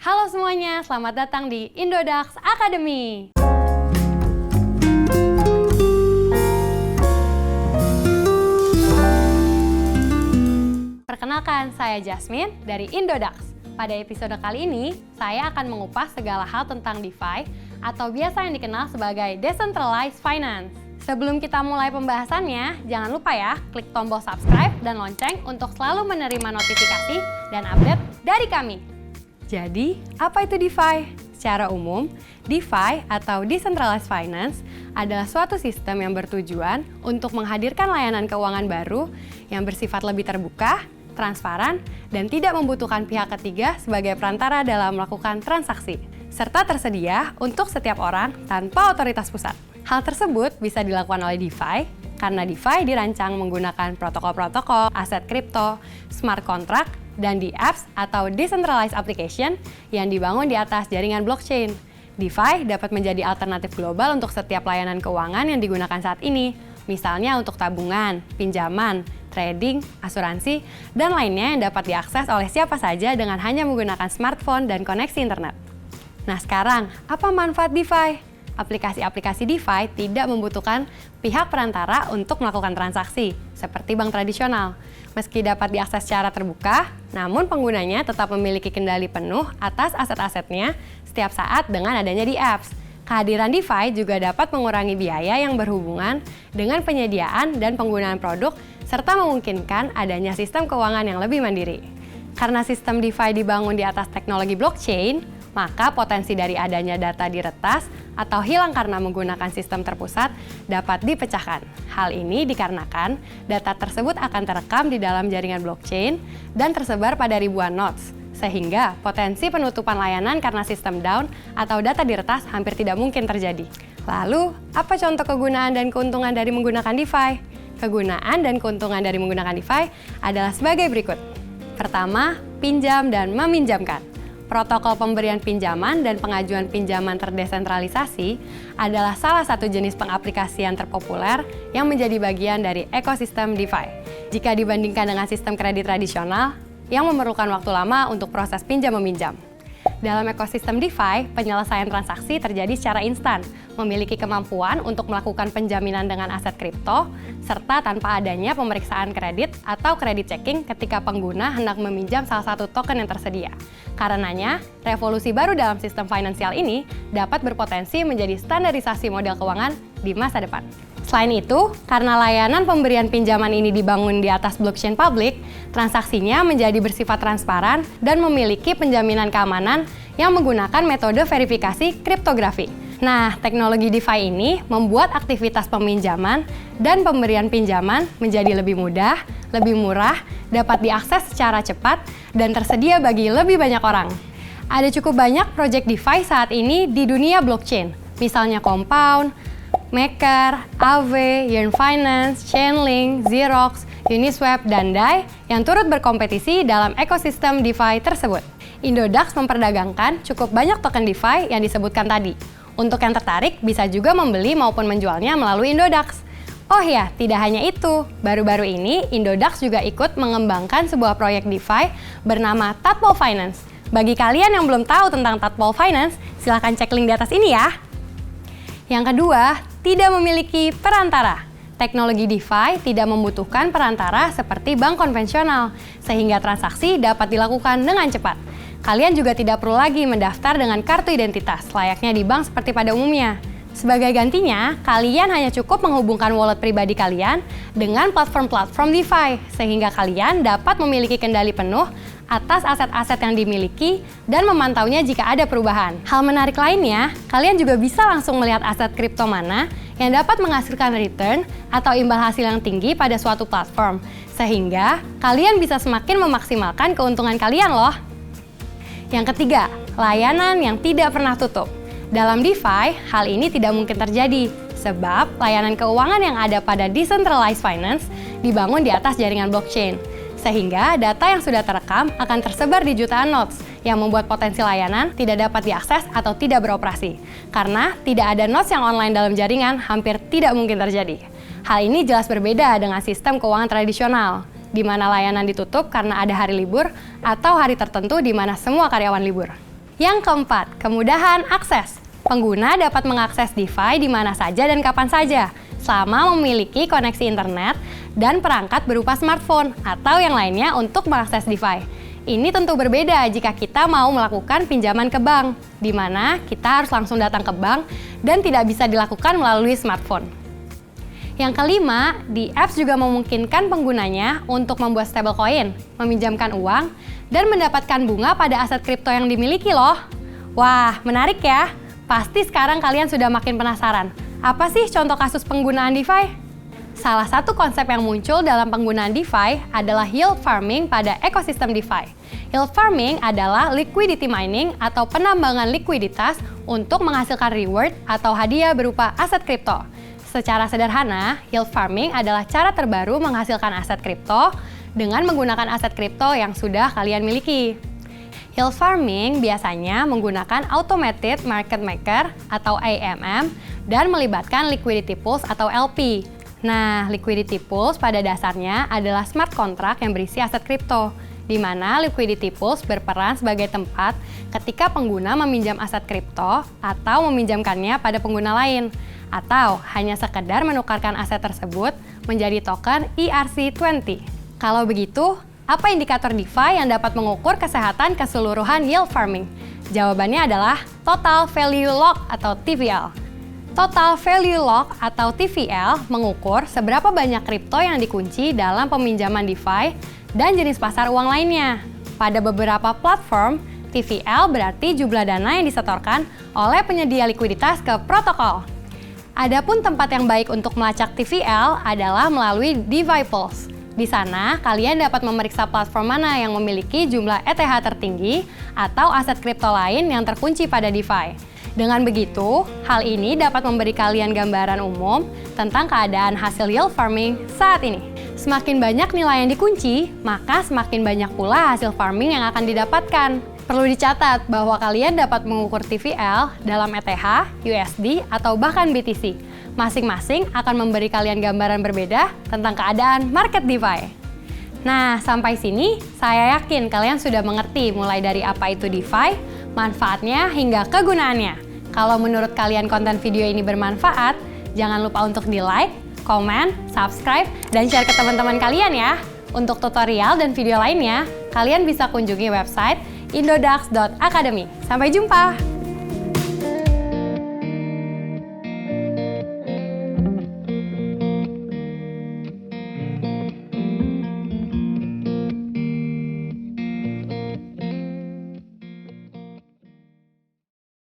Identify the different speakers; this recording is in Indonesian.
Speaker 1: Halo semuanya, selamat datang di Indodax Academy. Perkenalkan, saya Jasmine dari Indodax. Pada episode kali ini, saya akan mengupas segala hal tentang DeFi atau biasa yang dikenal sebagai Decentralized Finance. Sebelum kita mulai pembahasannya, jangan lupa ya, klik tombol subscribe dan lonceng untuk selalu menerima notifikasi dan update dari kami. Jadi, apa itu DeFi? Secara umum, DeFi atau Decentralized Finance adalah suatu sistem yang bertujuan untuk menghadirkan layanan keuangan baru yang bersifat lebih terbuka, transparan, dan tidak membutuhkan pihak ketiga sebagai perantara dalam melakukan transaksi, serta tersedia untuk setiap orang tanpa otoritas pusat. Hal tersebut bisa dilakukan oleh DeFi karena DeFi dirancang menggunakan protokol-protokol, aset kripto, smart contract, dan di apps atau decentralized application yang dibangun di atas jaringan blockchain. DeFi dapat menjadi alternatif global untuk setiap layanan keuangan yang digunakan saat ini, misalnya untuk tabungan, pinjaman, trading, asuransi, dan lainnya yang dapat diakses oleh siapa saja dengan hanya menggunakan smartphone dan koneksi internet. Nah sekarang, apa manfaat DeFi? Aplikasi-aplikasi DeFi tidak membutuhkan pihak perantara untuk melakukan transaksi, seperti bank tradisional. Meski dapat diakses secara terbuka, namun penggunanya tetap memiliki kendali penuh atas aset-asetnya setiap saat dengan adanya di apps. Kehadiran DeFi juga dapat mengurangi biaya yang berhubungan dengan penyediaan dan penggunaan produk, serta memungkinkan adanya sistem keuangan yang lebih mandiri. Karena sistem DeFi dibangun di atas teknologi blockchain, maka potensi dari adanya data diretas atau hilang karena menggunakan sistem terpusat dapat dipecahkan. Hal ini dikarenakan data tersebut akan terekam di dalam jaringan blockchain dan tersebar pada ribuan nodes, sehingga potensi penutupan layanan karena sistem down atau data diretas hampir tidak mungkin terjadi. Lalu, apa contoh kegunaan dan keuntungan dari menggunakan DeFi? Kegunaan dan keuntungan dari menggunakan DeFi adalah sebagai berikut. Pertama, pinjam dan meminjamkan. Protokol pemberian pinjaman dan pengajuan pinjaman terdesentralisasi adalah salah satu jenis pengaplikasian terpopuler yang menjadi bagian dari ekosistem DeFi. Jika dibandingkan dengan sistem kredit tradisional yang memerlukan waktu lama untuk proses pinjam-meminjam. Dalam ekosistem DeFi, penyelesaian transaksi terjadi secara instan, memiliki kemampuan untuk melakukan penjaminan dengan aset kripto, serta tanpa adanya pemeriksaan kredit atau kredit checking ketika pengguna hendak meminjam salah satu token yang tersedia. Karenanya, revolusi baru dalam sistem finansial ini dapat berpotensi menjadi standarisasi model keuangan di masa depan. Selain itu, karena layanan pemberian pinjaman ini dibangun di atas blockchain publik, transaksinya menjadi bersifat transparan dan memiliki penjaminan keamanan yang menggunakan metode verifikasi kriptografi. Nah, teknologi DeFi ini membuat aktivitas peminjaman dan pemberian pinjaman menjadi lebih mudah, lebih murah, dapat diakses secara cepat, dan tersedia bagi lebih banyak orang. Ada cukup banyak proyek DeFi saat ini di dunia blockchain, misalnya Compound, Maker, Aave, Yearn Finance, Chainlink, Xerox, Uniswap, dan DAI yang turut berkompetisi dalam ekosistem DeFi tersebut. Indodax memperdagangkan cukup banyak token DeFi yang disebutkan tadi. Untuk yang tertarik, bisa juga membeli maupun menjualnya melalui Indodax. Oh ya, tidak hanya itu. Baru-baru ini, Indodax juga ikut mengembangkan sebuah proyek DeFi bernama Tadpole Finance. Bagi kalian yang belum tahu tentang Tadpole Finance, silahkan cek link di atas ini ya. Yang kedua, tidak memiliki perantara. Teknologi DeFi tidak membutuhkan perantara seperti bank konvensional, sehingga transaksi dapat dilakukan dengan cepat. Kalian juga tidak perlu lagi mendaftar dengan kartu identitas, layaknya di bank seperti pada umumnya. Sebagai gantinya, kalian hanya cukup menghubungkan wallet pribadi kalian dengan platform-platform DeFi, sehingga kalian dapat memiliki kendali penuh atas aset-aset yang dimiliki dan memantaunya jika ada perubahan. Hal menarik lainnya, kalian juga bisa langsung melihat aset kripto mana yang dapat menghasilkan return atau imbal hasil yang tinggi pada suatu platform, sehingga kalian bisa semakin memaksimalkan keuntungan kalian loh. Yang ketiga, layanan yang tidak pernah tutup. Dalam DeFi, hal ini tidak mungkin terjadi, sebab layanan keuangan yang ada pada Decentralized Finance dibangun di atas jaringan blockchain. Sehingga data yang sudah terekam akan tersebar di jutaan nodes yang membuat potensi layanan tidak dapat diakses atau tidak beroperasi. Karena tidak ada nodes yang online dalam jaringan hampir tidak mungkin terjadi. Hal ini jelas berbeda dengan sistem keuangan tradisional, di mana layanan ditutup karena ada hari libur atau hari tertentu di mana semua karyawan libur. Yang keempat, kemudahan akses. Pengguna dapat mengakses DeFi di mana saja dan kapan saja, selama memiliki koneksi internet dan perangkat berupa smartphone atau yang lainnya untuk mengakses DeFi. Ini tentu berbeda jika kita mau melakukan pinjaman ke bank, di mana kita harus langsung datang ke bank dan tidak bisa dilakukan melalui smartphone. Yang kelima, di apps juga memungkinkan penggunanya untuk membuat stablecoin, meminjamkan uang, dan mendapatkan bunga pada aset kripto yang dimiliki loh. Wah, menarik ya! Pasti sekarang kalian sudah makin penasaran. Apa sih contoh kasus penggunaan DeFi? Salah satu konsep yang muncul dalam penggunaan DeFi adalah yield farming pada ekosistem DeFi. Yield farming adalah liquidity mining atau penambangan likuiditas untuk menghasilkan reward atau hadiah berupa aset kripto. Secara sederhana, yield farming adalah cara terbaru menghasilkan aset kripto dengan menggunakan aset kripto yang sudah kalian miliki. Yield farming biasanya menggunakan automated market maker atau AMM dan melibatkan liquidity pools atau LP. Nah, liquidity pools pada dasarnya adalah smart contract yang berisi aset kripto, di mana liquidity pools berperan sebagai tempat ketika pengguna meminjam aset kripto atau meminjamkannya pada pengguna lain, atau hanya sekedar menukarkan aset tersebut menjadi token ERC20. Kalau begitu, apa indikator DeFi yang dapat mengukur kesehatan keseluruhan yield farming? Jawabannya adalah Total Value Lock atau TVL. Total Value Lock atau TVL mengukur seberapa banyak kripto yang dikunci dalam peminjaman DeFi dan jenis pasar uang lainnya. Pada beberapa platform, TVL berarti jumlah dana yang disetorkan oleh penyedia likuiditas ke protokol. Adapun tempat yang baik untuk melacak TVL adalah melalui DeFi Pulse. Di sana, kalian dapat memeriksa platform mana yang memiliki jumlah ETH tertinggi atau aset kripto lain yang terkunci pada DeFi. Dengan begitu, hal ini dapat memberi kalian gambaran umum tentang keadaan hasil yield farming saat ini. Semakin banyak nilai yang dikunci, maka semakin banyak pula hasil farming yang akan didapatkan. Perlu dicatat bahwa kalian dapat mengukur TVL dalam ETH, USD, atau bahkan BTC. Masing-masing akan memberi kalian gambaran berbeda tentang keadaan market DeFi. Nah, sampai sini saya yakin kalian sudah mengerti mulai dari apa itu DeFi, manfaatnya hingga kegunaannya. Kalau menurut kalian konten video ini bermanfaat, jangan lupa untuk di-like, komen, subscribe, dan share ke teman-teman kalian ya. Untuk tutorial dan video lainnya, kalian bisa kunjungi website indodax.academy. Sampai jumpa!